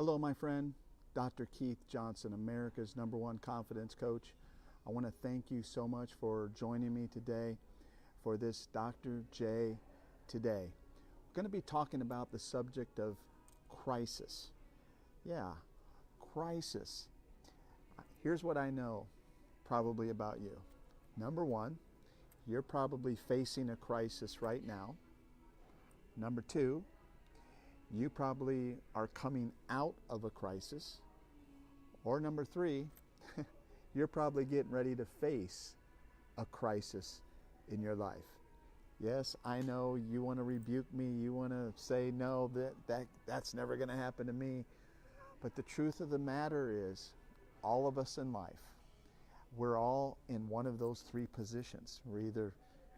Hello, my friend, Dr. Keith Johnson, America's #1 confidence coach. I want to thank you so much for joining me today for this Dr. J Today. We're going to be talking about the subject of crisis. Yeah, crisis. Here's what I know probably about you. Number one, you're probably facing a crisis right now. Number two, you probably are coming out of a crisis. Or number three, you're probably getting ready to face a crisis in your life. Yes, I know you want to rebuke me, you want to say, no, that's never going to happen to me. But the truth of the matter is, all of us in life, we're all in one of those three positions. We're either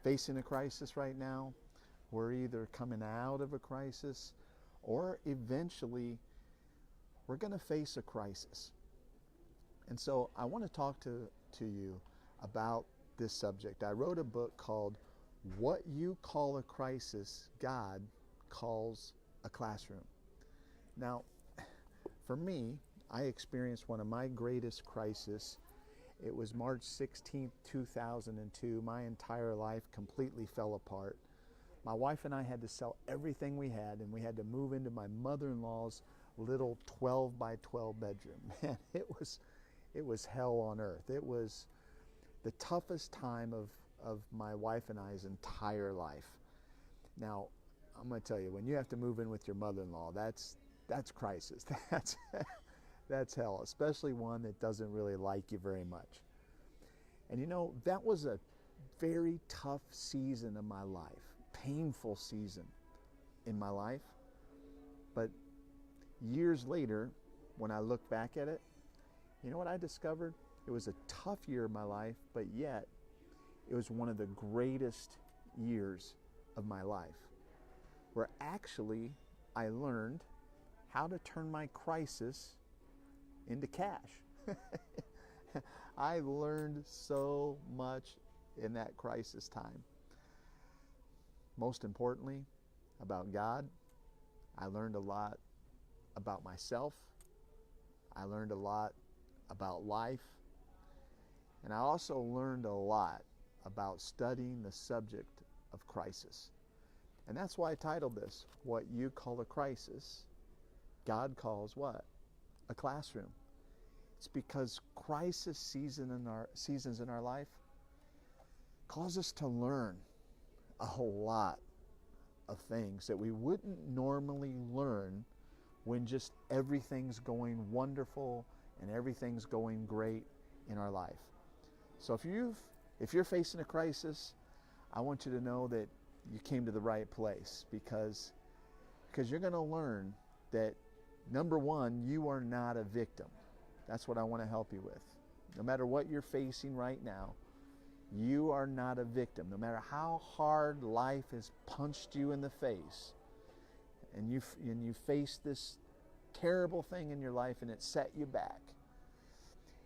facing a crisis right now, we're either coming out of a crisis, or eventually we're going to face a crisis. And so I want to talk to you about this subject. I wrote a book called What You Call a Crisis, God Calls a Classroom. Now, for me, I experienced one of my greatest crises. It was March 16th, 2002. My entire life completely fell apart. My wife and I had to sell everything we had, and we had to move into my mother-in-law's little 12 by 12 bedroom. Man, it was hell on earth. It was the toughest time of my wife and I's entire life. Now, I'm going to tell you, when you have to move in with your mother-in-law, that's crisis. That's hell, especially one that doesn't really like you very much. And you know, that was a very tough season of my life, painful season in my life. But years later, when I look back at it, you know what I discovered? It was a tough year of my life, but yet it was one of the greatest years of my life, where actually I learned how to turn my crisis into cash. I learned so much in that crisis time. Most importantly, about God, I learned a lot about myself. I learned a lot about life. And I also learned a lot about studying the subject of crisis. And that's why I titled this, What You Call a Crisis, God Calls what? A Classroom. It's because crisis seasons in our life cause us to learn a whole lot of things that we wouldn't normally learn when just everything's going wonderful and everything's going great in our life. So if you're facing a crisis, I want you to know that you came to the right place, because you're going to learn that, number one, you are not a victim. That's what I want to help you with. No matter what you're facing right now, you are not a victim. No matter how hard life has punched you in the face, and you face this terrible thing in your life and it set you back,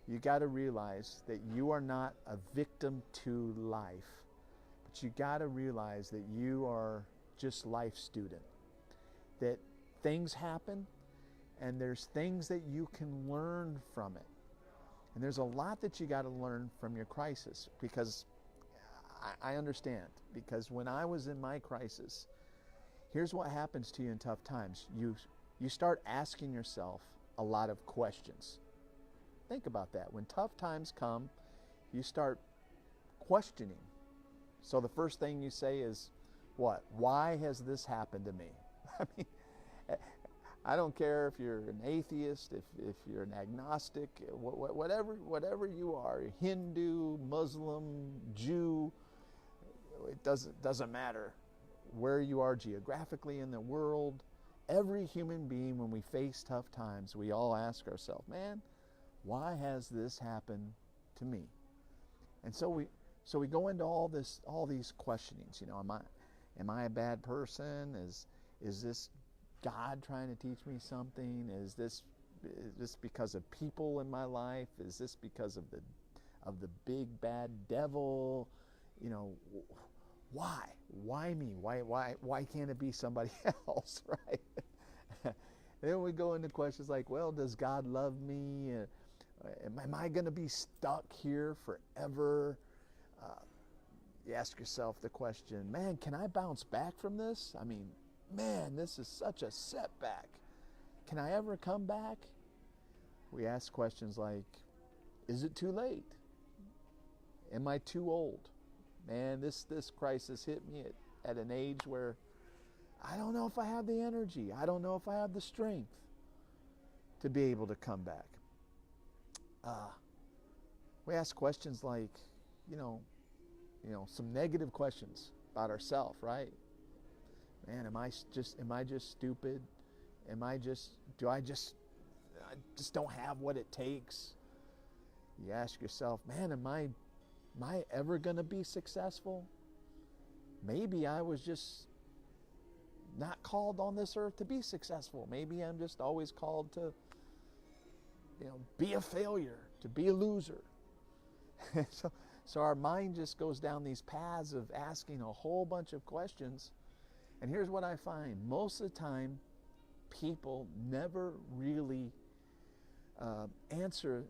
you got to realize that you are not a victim to life, but you got to realize that you are just life's student. That things happen, and there's things that you can learn from it. And there's a lot that you got to learn from your crisis, because I understand. Because when I was in my crisis, here's what happens to you in tough times. You start asking yourself a lot of questions. Think about that. When tough times come, you start questioning. So the first thing you say is, what? Why has this happened to me? I mean, I don't care if you're an atheist, if you're an agnostic, whatever you are, Hindu, Muslim, Jew, it doesn't matter where you are geographically in the world. Every human being, when we face tough times, we all ask ourselves, man, why has this happened to me? And so we go into all these questionings. You know, am I a bad person? Is this God trying to teach me something? Is this because of people in my life? Is this because of the big bad devil? You know, why me? Why can't it be somebody else, right? Then we go into questions like, well, does God love me? Am I going to be stuck here forever? You ask yourself the question, man, can I bounce back from this? I mean, man, this is such a setback. Can I ever come back? We ask questions like, is it too late? Am I too old? Man, this crisis hit me at an age where I don't know if I have the energy. I don't know if I have the strength to be able to come back. We ask questions like, some negative questions about ourselves, right? Man, am I just stupid? I just don't have what it takes? You ask yourself, man, am I ever going to be successful? Maybe I was just not called on this earth to be successful. Maybe I'm just always called to, be a failure, to be a loser. So our mind just goes down these paths of asking a whole bunch of questions. And here's what I find. Most of the time, people never really answer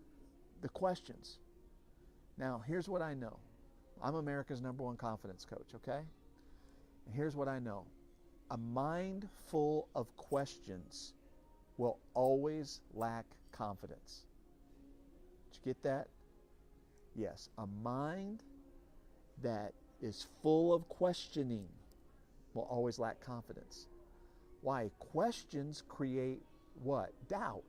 the questions. Now, here's what I know. I'm America's #1 confidence coach, okay? And here's what I know. A mind full of questions will always lack confidence. Did you get that? Yes, a mind that is full of questioning will always lack confidence. Why? Questions create what? Doubt.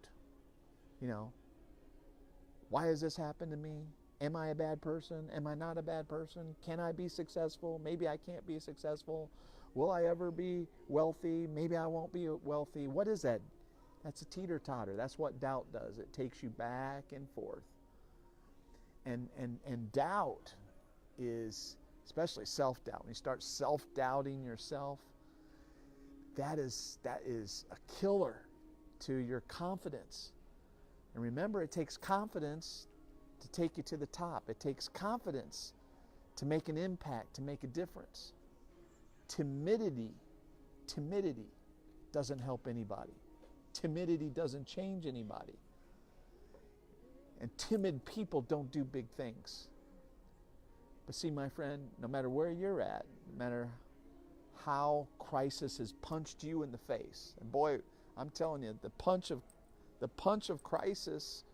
Why has this happened to me? Am I a bad person? Am I not a bad person? Can I be successful? Maybe I can't be successful. Will I ever be wealthy? Maybe I won't be wealthy. What is that? That's a teeter-totter. That's what doubt does. It takes you back and forth. And doubt is, especially self-doubt, when you start self-doubting yourself, that is a killer to your confidence. And remember, it takes confidence to take you to the top. It takes confidence to make an impact, to make a difference. Timidity doesn't help anybody. Timidity doesn't change anybody. And timid people don't do big things. But see, my friend, no matter where you're at, no matter how crisis has punched you in the face, and boy, I'm telling you, the punch of crisis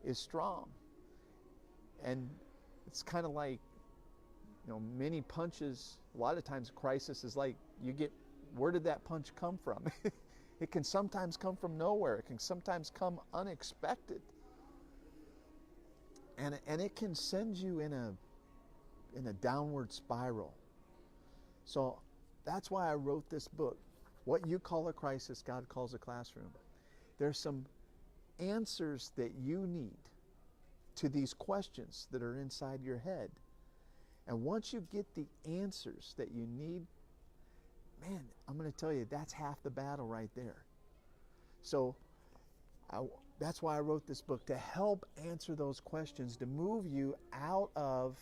is strong. And it's kind of like, many punches, a lot of times crisis is like, where did that punch come from? It can sometimes come from nowhere. It can sometimes come unexpected. And it can send you in a downward spiral. So that's why I wrote this book. What you call a crisis, God calls a classroom. There's some answers that you need to these questions that are inside your head. And once you get the answers that you need, man, I'm going to tell you, that's half the battle right there. So that's why I wrote this book, to help answer those questions, to move you out of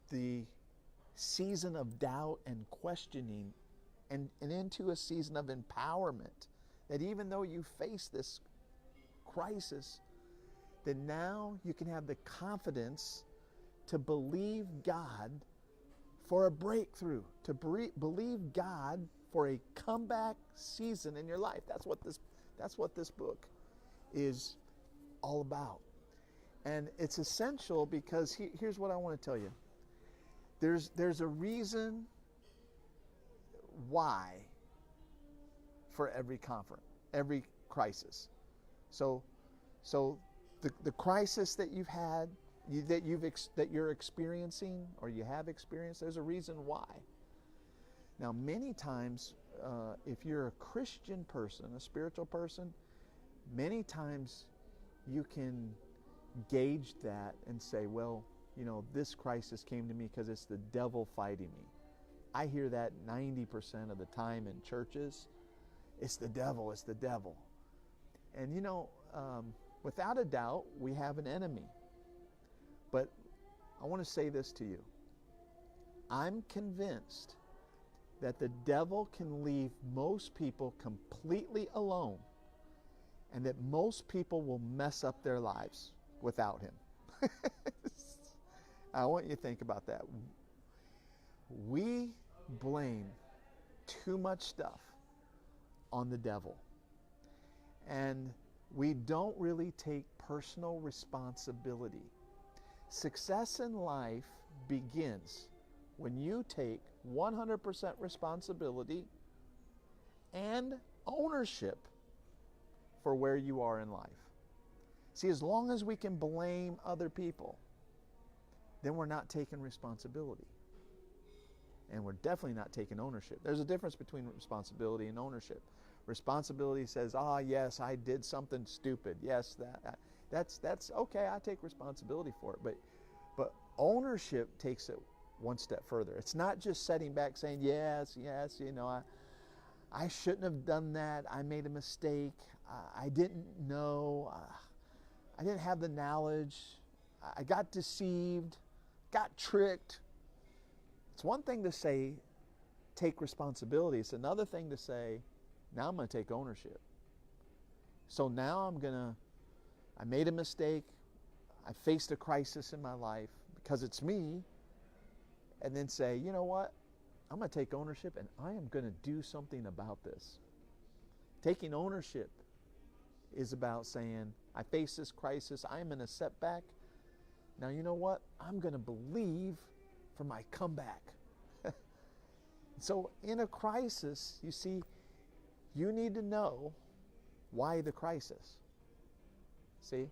the season of doubt and questioning and into a season of empowerment. That even though you face this crisis, that now you can have the confidence to believe God for a breakthrough, to believe God for a comeback season in your life. That's what this book is all about. And it's essential because here's what I want to tell you. There's a reason why for every crisis. So the crisis that you've had, that you're experiencing or you have experienced, there's a reason why. Now, many times, if you're a Christian person, a spiritual person, many times you can gauge that and say, well, this crisis came to me because it's the devil fighting me. I hear that 90% of the time in churches. It's the devil, it's the devil. And without a doubt, we have an enemy. But I want to say this to you. I'm convinced that the devil can leave most people completely alone and that most people will mess up their lives without him. I want you to think about that. We blame too much stuff on the devil, and we don't really take personal responsibility. Success in life begins when you take 100% responsibility and ownership for where you are in life. See, as long as we can blame other people, then we're not taking responsibility. And we're definitely not taking ownership. There's a difference between responsibility and ownership. Responsibility says, yes, I did something stupid. Yes, that's okay. I take responsibility for it. But ownership takes it one step further. It's not just sitting back saying, yes, I shouldn't have done that. I made a mistake. I didn't know. I didn't have the knowledge. I got deceived, got tricked. It's one thing to say, take responsibility. It's another thing to say, now I'm going to take ownership. So now I made a mistake. I faced a crisis in my life because it's me. And then say, you know what? I'm going to take ownership and I am going to do something about this. Taking ownership is about saying, I face this crisis. I am in a setback. Now, you know what? I'm going to believe for my comeback. So in a crisis, you see, you need to know why the crisis. See?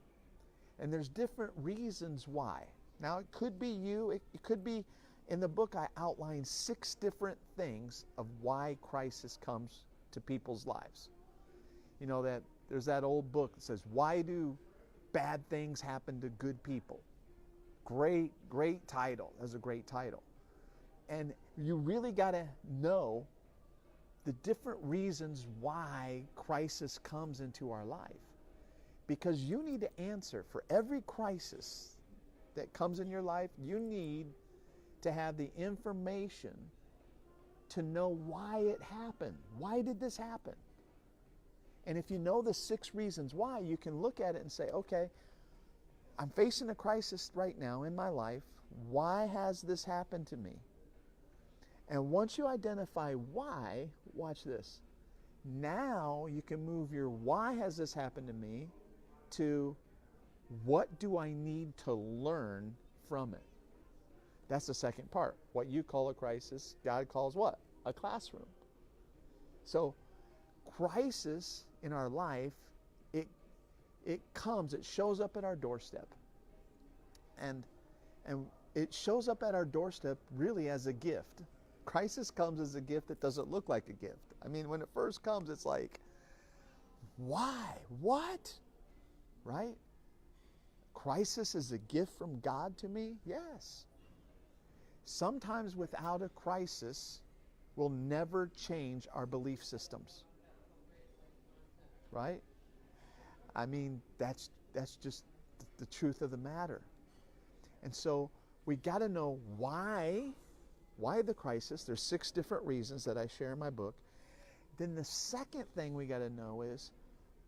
And there's different reasons why. Now, it could be you. It could be, in the book, I outline 6 different things of why crisis comes to people's lives. You know, that there's that old book that says, why do bad things happen to good people? Great title. That's a great title. And you really got to know the different reasons why crisis comes into our life. Because you need to answer for every crisis that comes in your life. You need to have the information to know why it happened. Why did this happen? And if you know the 6 reasons why, you can look at it and say, okay, I'm facing a crisis right now in my life. Why has this happened to me? And once you identify why, watch this. Now you can move your why has this happened to me to what do I need to learn from it? That's the second part. What you call a crisis, God calls what? A classroom. So crisis in our life, it comes, it shows up at our doorstep. And it shows up at our doorstep really as a gift. Crisis comes as a gift that doesn't look like a gift. I mean, when it first comes, it's like, why? What? Right? Crisis is a gift from God to me? Yes. Sometimes without a crisis, we'll never change our belief systems. Right? I mean, that's just the truth of the matter. And so we got to know why the crisis. There's 6 different reasons that I share in my book. Then the second thing we got to know is,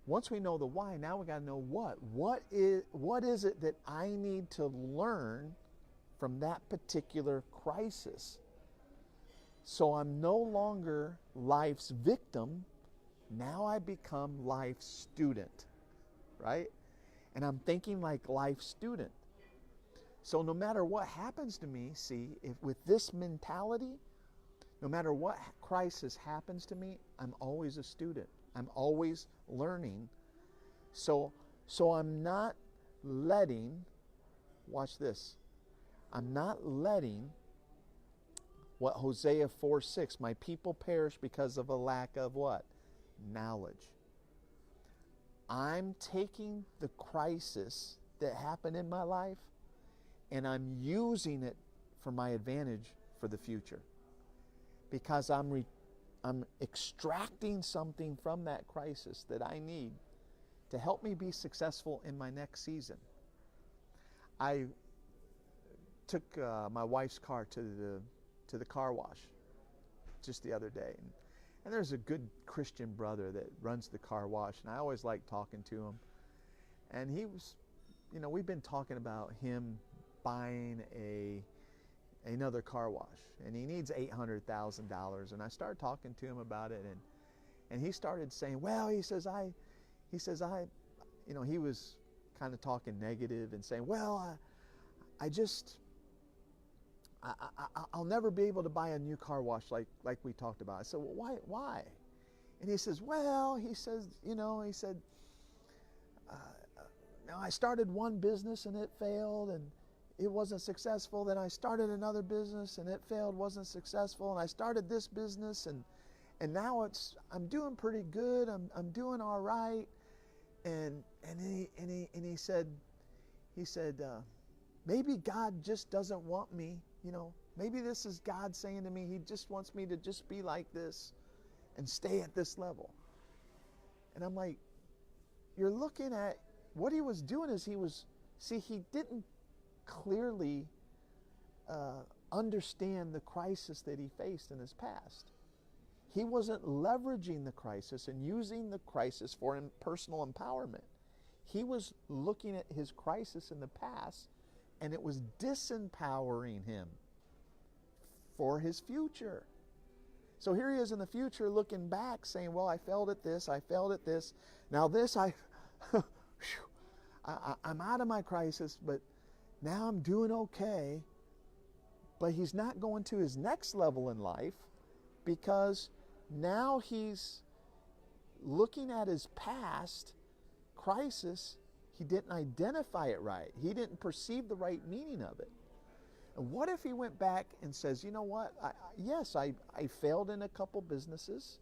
once we know the why, now we got to know what. What is it that I need to learn from that particular crisis? So I'm no longer life's victim. Now I become life's student, right? And I'm thinking like life's student. So no matter what happens to me, see, if with this mentality, no matter what crisis happens to me, I'm always a student. I'm always learning. So I'm not letting, watch this, I'm not letting what Hosea 4:6, my people perish because of a lack of what? Knowledge. I'm taking the crisis that happened in my life and I'm using it for my advantage for the future. Because I'm extracting something from that crisis that I need to help me be successful in my next season. I took my wife's car to the car wash just the other day. And there's a good Christian brother that runs the car wash, and I always like talking to him. And he was, we've been talking about him buying another car wash, and he needs $800,000. And I started talking to him about it, and he started saying, well, he says, he was kind of talking negative and saying, well, I'll never be able to buy a new car wash like we talked about. I said, well, why? And he says, well, I started one business and it failed and it wasn't successful. Then I started another business and it failed, wasn't successful. And I started this business and now I'm doing pretty good. I'm doing all right. And he said, maybe God just doesn't want me. Maybe this is God saying to me, He just wants me to just be like this and stay at this level. And I'm like, you're looking at what he was doing is he didn't clearly understand the crisis that he faced in his past. He wasn't leveraging the crisis and using the crisis for personal empowerment. He was looking at his crisis in the past, and it was disempowering him for his future. So here he is in the future looking back saying, well, I failed at this. Now this, I'm out of my crisis, but now I'm doing okay. But he's not going to his next level in life because now he's looking at his past crisis. He didn't identify it right. He didn't perceive the right meaning of it. And what if he went back and says, you know what? I failed in a couple businesses.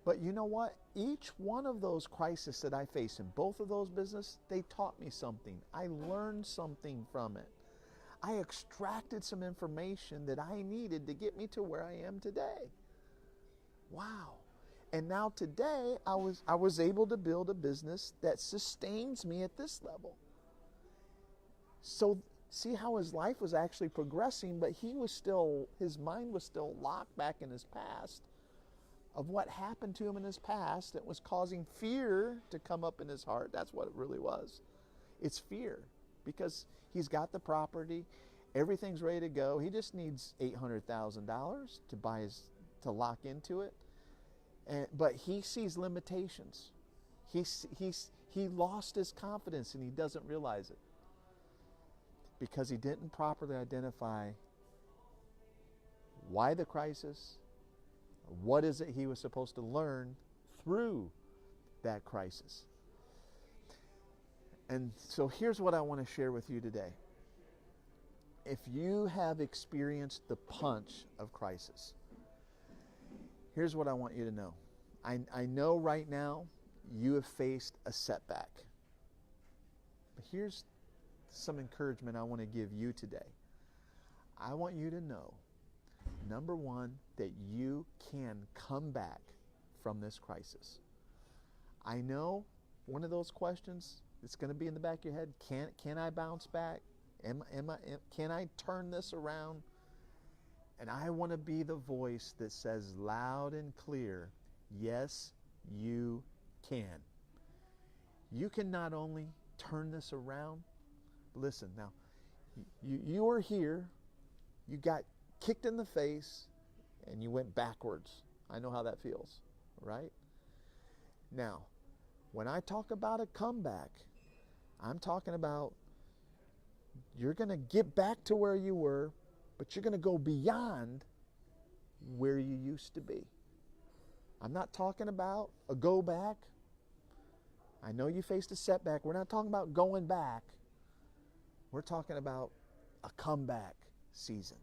But you know what? Each one of those crises that I face in both of those businesses, they taught me something. I learned something from it. I extracted some information that I needed to get me to where I am today. Wow. And now today, I was able to build a business that sustains me at this level. So see how his life was actually progressing, but his mind was still locked back in his past of what happened to him in his past that was causing fear to come up in his heart. That's what it really was. It's fear because he's got the property, everything's ready to go. He just needs $800,000 to lock into it. But he sees limitations. He lost his confidence and he doesn't realize it because he didn't properly identify why the crisis, what is it he was supposed to learn through that crisis. And so here's what I want to share with you today. If you have experienced the punch of crisis, here's what I want you to know. I know right now you have faced a setback. But here's some encouragement I want to give you today. I want you to know, number one, that you can come back from this crisis. I know one of those questions that's going to be in the back of your head, can I bounce back? Can I turn this around? And I want to be the voice that says loud and clear, yes, you can. You can not only turn this around, listen now, you are here, you got kicked in the face, and you went backwards. I know how that feels, right? Now, when I talk about a comeback, I'm talking about you're going to get back to where you were, but you're going to go beyond where you used to be. I'm not talking about a go back. I know you faced a setback. We're not talking about going back. We're talking about a comeback season.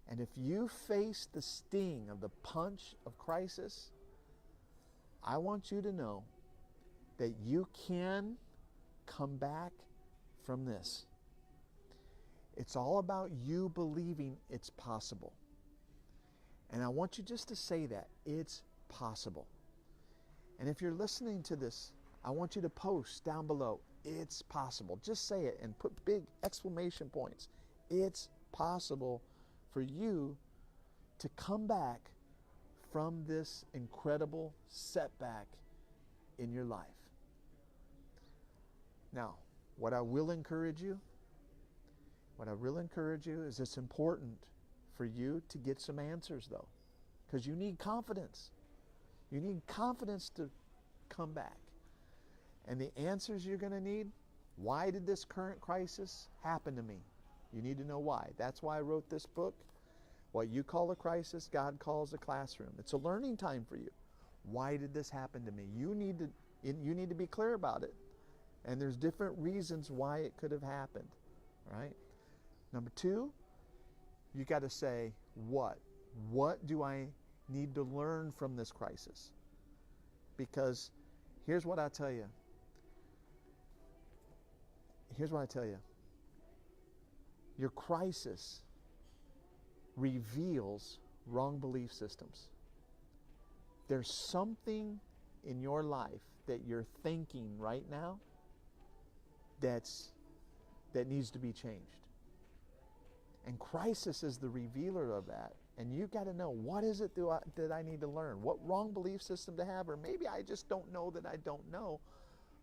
And if you face the sting of the punch of crisis, I want you to know that you can come back from this. It's all about you believing it's possible. And I want you just to say that. It's possible. And if you're listening to this, I want you to post down below, it's possible. Just say it and put big exclamation points. It's possible for you to come back from this incredible setback in your life. Now, what I will encourage you is it's important for you to get some answers, though, because you need confidence. You need confidence to come back. And the answers you're going to need: why did this current crisis happen to me? You need to know why. That's why I wrote this book. What you call a crisis, God calls a classroom. It's a learning time for you. Why did this happen to me? You need to be clear about it. And there's different reasons why it could have happened, right? Number two, you got to say, what? What do I need to learn from this crisis? Because here's what I tell you. Your crisis reveals wrong belief systems. There's something in your life that you're thinking right now that needs to be changed. And crisis is the revealer of that. And you got to know, what is it that I need to learn? What wrong belief system to have? Or maybe I just don't know that I don't know,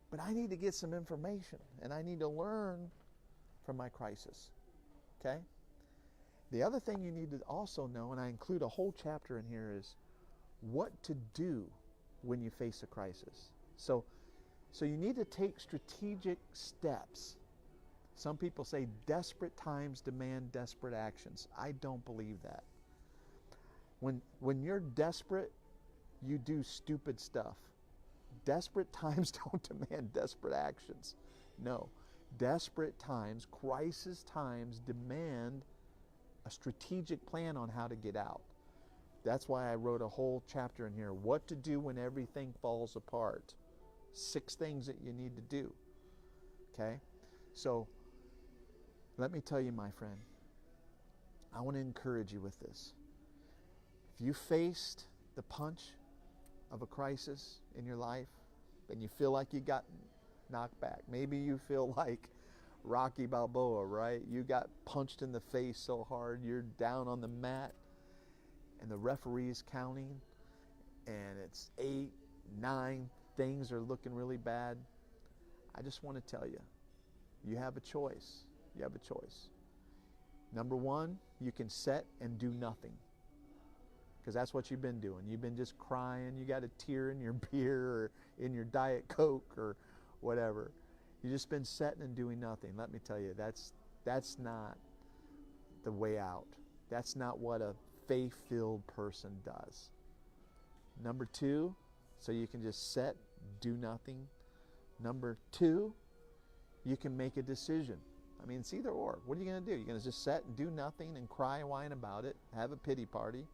but I need to get some information and I need to learn from my crisis. Okay? The other thing you need to also know, and I include a whole chapter in here, is what to do when you face a crisis. So you need to take strategic steps. Some people say desperate times demand desperate actions. I don't believe that. When you're desperate, you do stupid stuff. Desperate times don't demand desperate actions. No. Desperate times, crisis times, demand a strategic plan on how to get out. That's why I wrote a whole chapter in here. What to do when everything falls apart. 6 things that you need to do. Okay? So, let me tell you, my friend, I want to encourage you with this. If you faced the punch of a crisis in your life and you feel like you got knocked back, maybe you feel like Rocky Balboa, right? You got punched in the face so hard, you're down on the mat and the referee's counting and it's 8, 9, things are looking really bad. I just want to tell you, you have a choice. You have a choice. Number 1, you can sit and do nothing. Because that's what you've been doing. You've been just crying. You got a tear in your beer or in your Diet Coke or whatever. You've just been sitting and doing nothing. Let me tell you, that's not the way out. That's not what a faith-filled person does. Number 2, so you can just sit, do nothing. Number 2, you can make a decision. I mean, it's either or. What are you going to do? You're going to just sit and do nothing and cry and whine about it, have a pity party.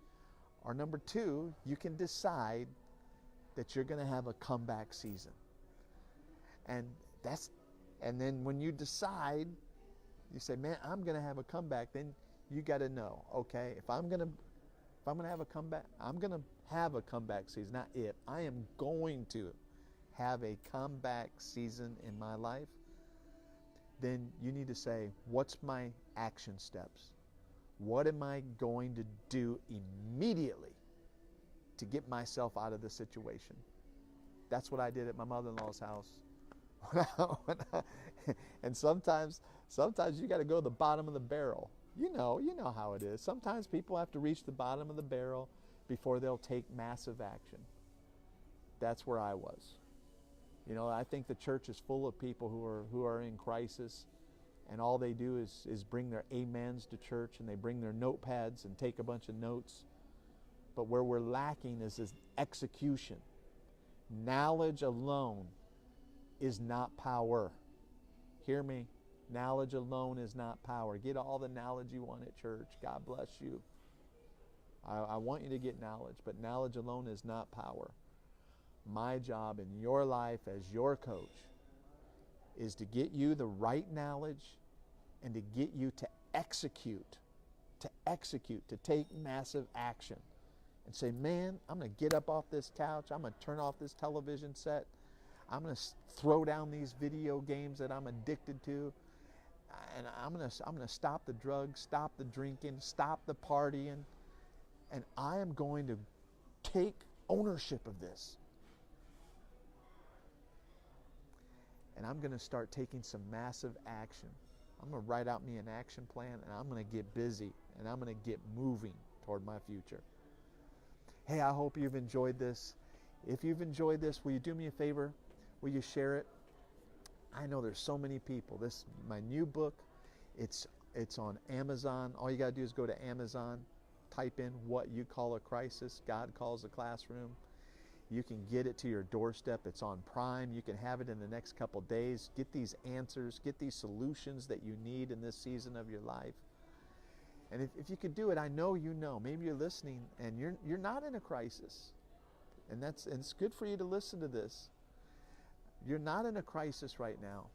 Or number 2, you can decide that you're going to have a comeback season. And then when you decide, you say, man, I'm going to have a comeback, then you got to know, okay, if I'm going to have a comeback, I'm going to have a comeback season. Not if. I am going to have a comeback season in my life. Then you need to say, what's my action steps? What am I going to do immediately to get myself out of the situation? That's what I did at my mother-in-law's house. And sometimes you got to go to the bottom of the barrel. You know how it is. Sometimes people have to reach the bottom of the barrel before they'll take massive action. That's where I was. You know, I think the church is full of people who are in crisis, and all they do is bring their amens to church, and they bring their notepads and take a bunch of notes. But where we're lacking is this execution. Knowledge alone is not power. Hear me. Knowledge alone is not power. Get all the knowledge you want at church. God bless you. I want you to get knowledge, but knowledge alone is not power. My job in your life as your coach is to get you the right knowledge and to get you to execute, to take massive action and say, man, I'm going to get up off this couch. I'm going to turn off this television set. I'm going to throw down these video games that I'm addicted to. And I'm going to stop the drugs, stop the drinking, stop the partying. And I am going to take ownership of this. And I'm going to start taking some massive action. I'm going to write out me an action plan, and I'm going to get busy, and I'm going to get moving toward my future. Hey, I hope you've enjoyed this. If you've enjoyed this, will you do me a favor? Will you share it? I know there's so many people. This, my new book, it's on Amazon. All you got to do is go to Amazon, type in What You Call a Crisis, God Calls a Classroom. You can get it to your doorstep. It's on Prime. You can have it in the next couple days. Get these answers, get these solutions that you need in this season of your life. And if you could do it, I know you know. Maybe you're listening and you're not in a crisis. And it's good for you to listen to this. You're not in a crisis right now,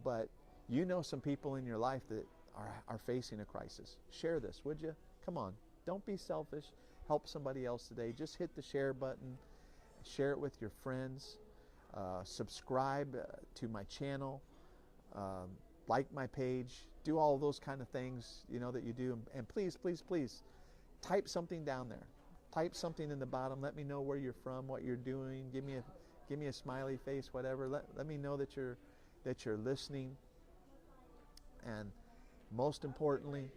but you know some people in your life that are facing a crisis. Share this, would you? Come on. Don't be selfish. Help somebody else today. Just hit the share button. Share it with your friends. Subscribe to my channel. Like my page. Do all those kind of things, that you do. And please, please, please, type something down there. Type something in the bottom. Let me know where you're from, what you're doing. Give me a smiley face, whatever. Let me know that you're listening. And most importantly,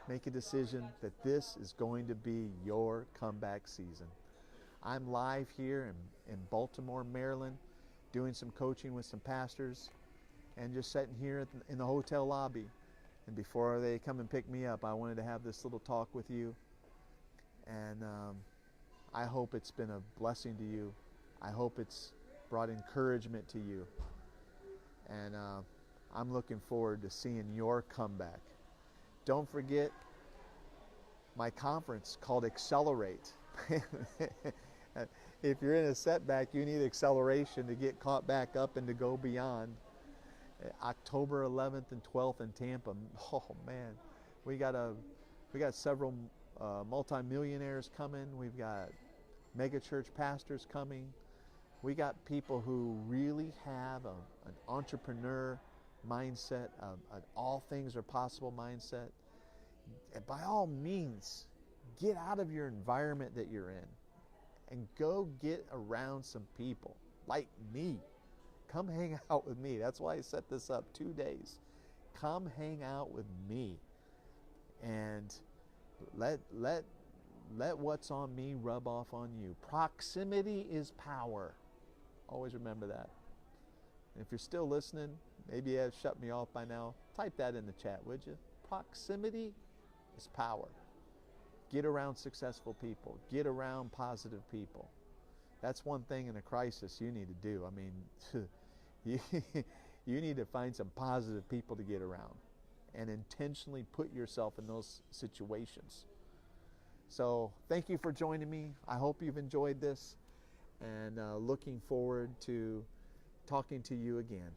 make a decision that this is going to be your comeback season. I'm live here in Baltimore, Maryland, doing some coaching with some pastors and just sitting here in the hotel lobby. And before they come and pick me up, I wanted to have this little talk with you. And I hope it's been a blessing to you. I hope it's brought encouragement to you. And I'm looking forward to seeing your comeback. Don't forget my conference called Accelerate. If you're in a setback, you need acceleration to get caught back up and to go beyond. October 11th and 12th in Tampa. Oh man, we got several multimillionaires coming. We've got mega church pastors coming. We got people who really have an entrepreneur mindset, an all things are possible mindset. And by all means, get out of your environment that you're in and go get around some people like me. Come hang out with me. That's why I set this up 2 days. Come hang out with me and let what's on me rub off on you. Proximity is power. Always remember that. And if you're still listening, maybe you have shut me off by now, type that in the chat, would you? Proximity is power. Get around successful people. Get around positive people. That's one thing in a crisis you need to do. I mean, you need to find some positive people to get around and intentionally put yourself in those situations. So thank you for joining me. I hope you've enjoyed this, and looking forward to talking to you again.